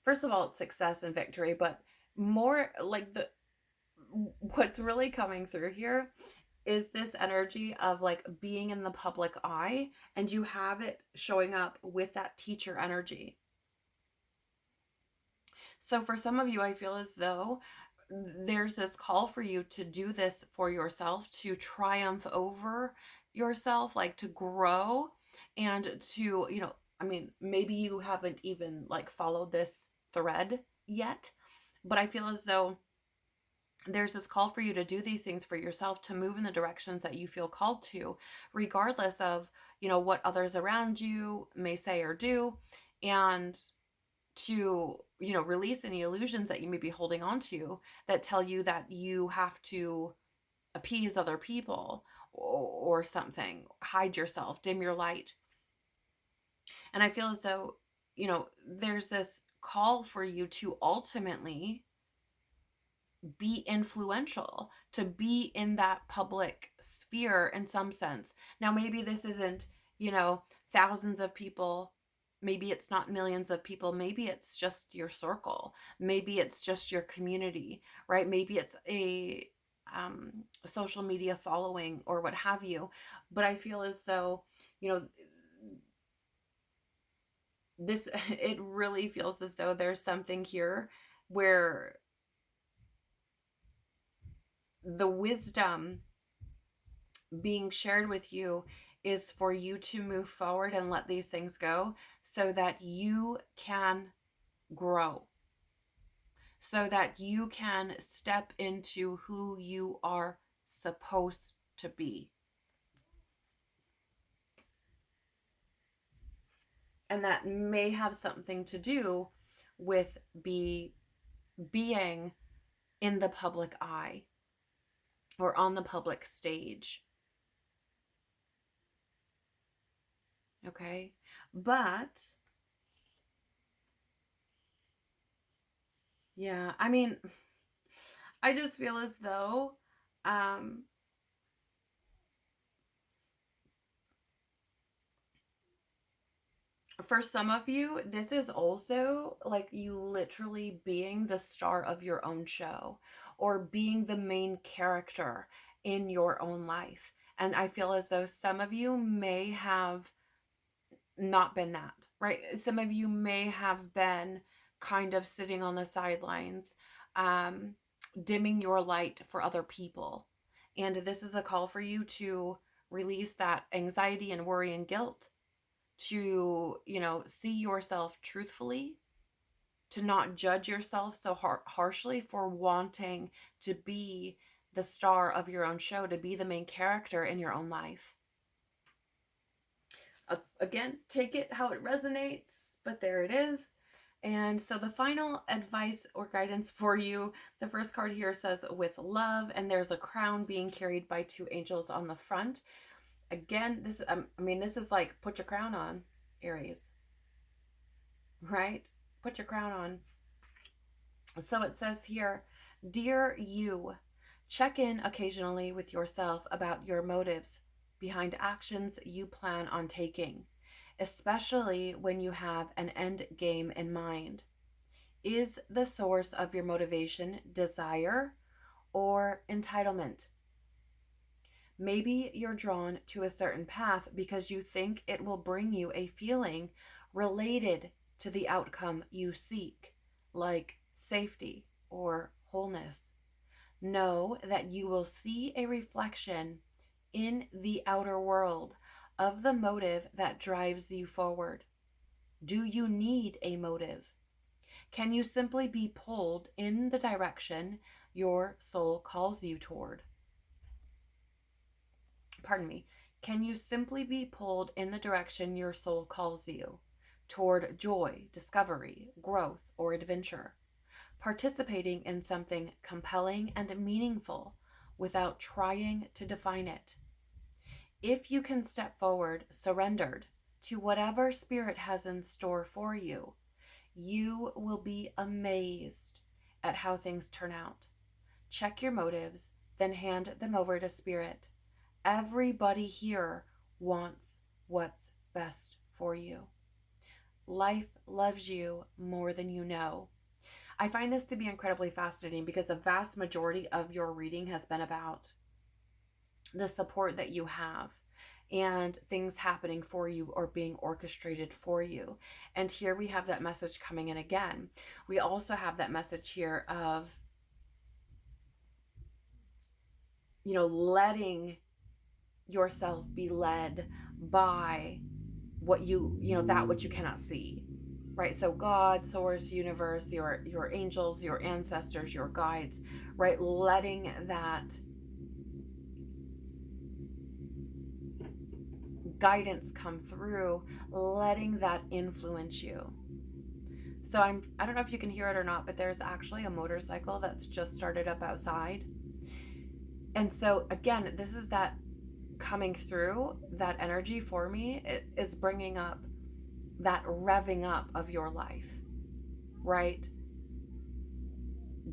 first of all, it's success and victory, but more like what's really coming through here is this energy of like being in the public eye, and you have it showing up with that teacher energy. So for some of you, I feel as though there's this call for you to do this for yourself, to triumph over yourself, like to grow, and to, I mean, maybe you haven't even like followed this thread yet, but I feel as though there's this call for you to do these things for yourself, to move in the directions that you feel called to, regardless of, what others around you may say or do, and to, release any illusions that you may be holding on to that tell you that you have to appease other people, or something, hide yourself, dim your light. And I feel as though, there's this call for you to ultimately be influential, to be in that public sphere in some sense. Now, maybe this isn't, thousands of people. Maybe it's not millions of people. Maybe it's just your circle. Maybe it's just your community, right? Maybe it's a social media following or what have you. But I feel as though, this, it really feels as though there's something here where the wisdom being shared with you is for you to move forward and let these things go, so that you can grow, so that you can step into who you are supposed to be. And that may have something to do with being in the public eye or on the public stage. Okay? But yeah, I mean, I just feel as though um for some of you, this is also like you literally being the star of your own show, or being the main character in your own life. And I feel as though some of you may have not been that, right? Some of you may have been kind of sitting on the sidelines, um, dimming your light for other people. And this is a call for you to release that anxiety and worry and guilt, to, see yourself truthfully, to not judge yourself so harshly for wanting to be the star of your own show, to be the main character in your own life. Again, take it how it resonates, but there it is. And so the final advice or guidance for you, the first card here says with love, and there's a crown being carried by two angels on the front. Again, this this is like, put your crown on, Aries, right? Put your crown on. So it says here, dear you, check in occasionally with yourself about your motives behind actions you plan on taking. especially when you have an end game in mind. Is the source of your motivation desire or entitlement? Maybe you're drawn to a certain path because you think it will bring you a feeling related to the outcome you seek, like safety or wholeness. Know that you will see a reflection in the outer world of the motive that drives you forward. Do you need a motive? Can you simply be pulled in the direction your soul calls you toward? Pardon me. Can you simply be pulled in the direction your soul calls you toward joy, discovery, growth, or adventure? Participating in something compelling and meaningful without trying to define it. If you can step forward, surrendered to whatever spirit has in store for you, you will be amazed at how things turn out. Check your motives, then hand them over to spirit. Everybody here wants what's best for you. Life loves you more than you know. I find this to be incredibly fascinating because the vast majority of your reading has been about the support that you have and things happening for you or being orchestrated for you. And here we have that message coming in again. We also have that message here of, letting yourself be led by what that which you cannot see, right? So God, source, universe, your angels, your ancestors, your guides, right? Letting that guidance come through, letting that influence you. So I don't know if you can hear it or not, but there's actually a motorcycle that's just started up outside. And so again, this is that coming through, that energy for me. It is bringing up that revving up of your life, right?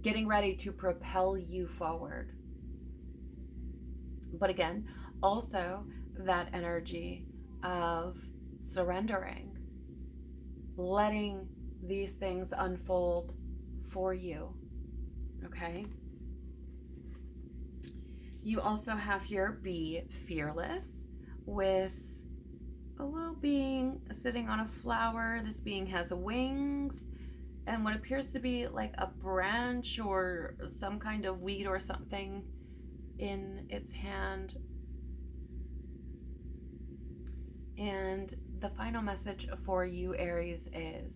Getting ready to propel you forward. But again, also that energy of surrendering, letting these things unfold for you, okay? You also have here, be fearless, with a little being sitting on a flower. This being has wings and what appears to be like a branch or some kind of weed or something in its hand. And the final message for you, Aries, is,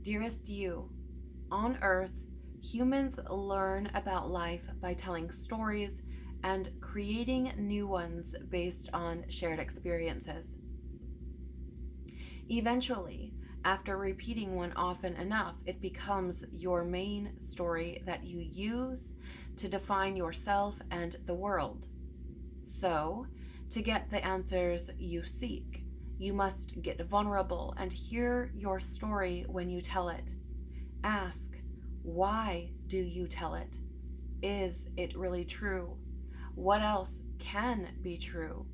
dearest you, on Earth, humans learn about life by telling stories and creating new ones based on shared experiences. Eventually, after repeating one often enough, it becomes your main story that you use to define yourself and the world. So, to get the answers you seek, you must get vulnerable and hear your story when you tell it. Ask, why do you tell it? Is it really true? What else can be true?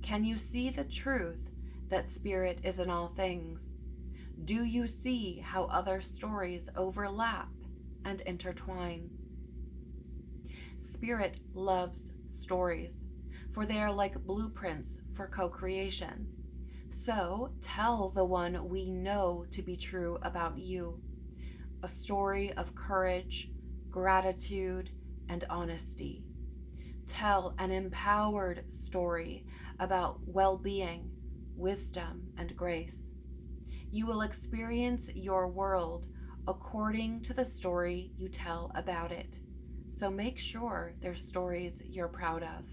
Can you see the truth that spirit is in all things? Do you see how other stories overlap and intertwine? Spirit loves stories, for they are like blueprints for co-creation. So tell the one we know to be true about you. A story of courage, gratitude, and honesty. Tell an empowered story about well-being, wisdom, and grace. You will experience your world according to the story you tell about it. So make sure they're stories you're proud of.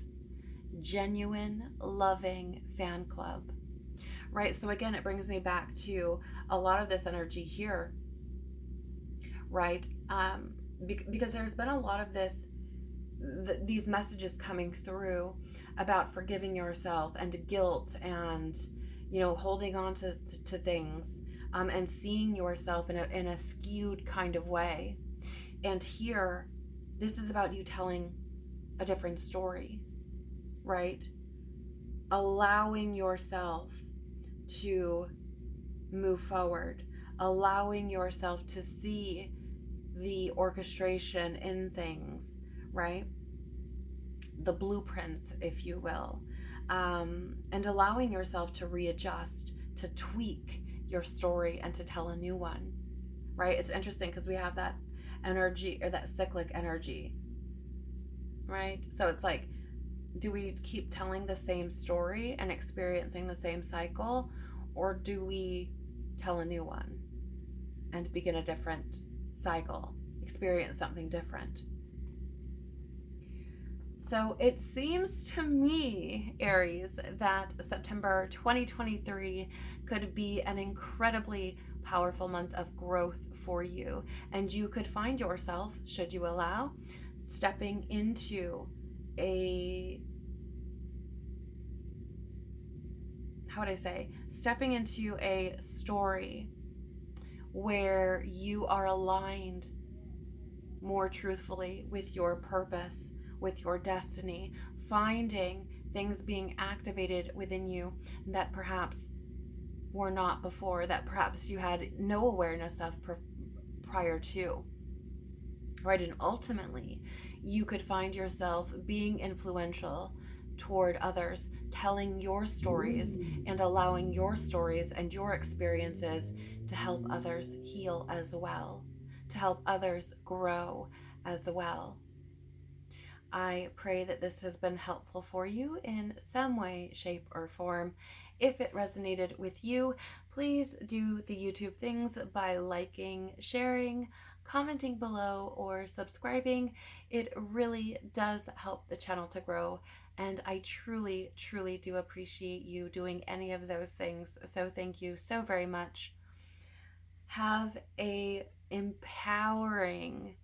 Genuine, loving fan club. Right? So again, it brings me back to a lot of this energy here, right? Because there's been a lot of these messages coming through about forgiving yourself and guilt and, holding on to things, and seeing yourself in a skewed kind of way. And here, this is about you telling a different story, right? Allowing yourself to move forward, allowing yourself to see the orchestration in things, right? The blueprints, if you will, and allowing yourself to readjust, to tweak your story and to tell a new one, right? It's interesting because we have that energy, or that cyclic energy, right? So it's like, do we keep telling the same story and experiencing the same cycle, or do we tell a new one and begin a different cycle, experience something different? So it seems to me, Aries, that September 2023 could be an incredibly powerful month of growth for you. And you could find yourself, should you allow, stepping into a, how would I say, stepping into a story where you are aligned more truthfully with your purpose, with your destiny, finding things being activated within you that perhaps were not before, that perhaps you had no awareness of prior to, right? And ultimately, you could find yourself being influential toward others, telling your stories and allowing your stories and your experiences to help others heal as well, to help others grow as well. I pray that this has been helpful for you in some way, shape, or form. If it resonated with you, please do the YouTube things by liking, sharing, commenting below, or subscribing. It really does help the channel to grow, and I truly, truly do appreciate you doing any of those things. So thank you so very much. Have a empowering,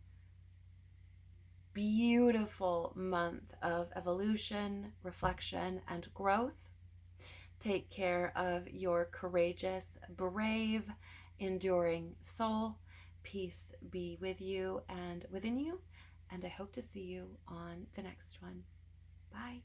beautiful month of evolution, reflection, and growth. Take care of your courageous, brave, enduring soul. Peace be with you and within you, and I hope to see you on the next one. Bye.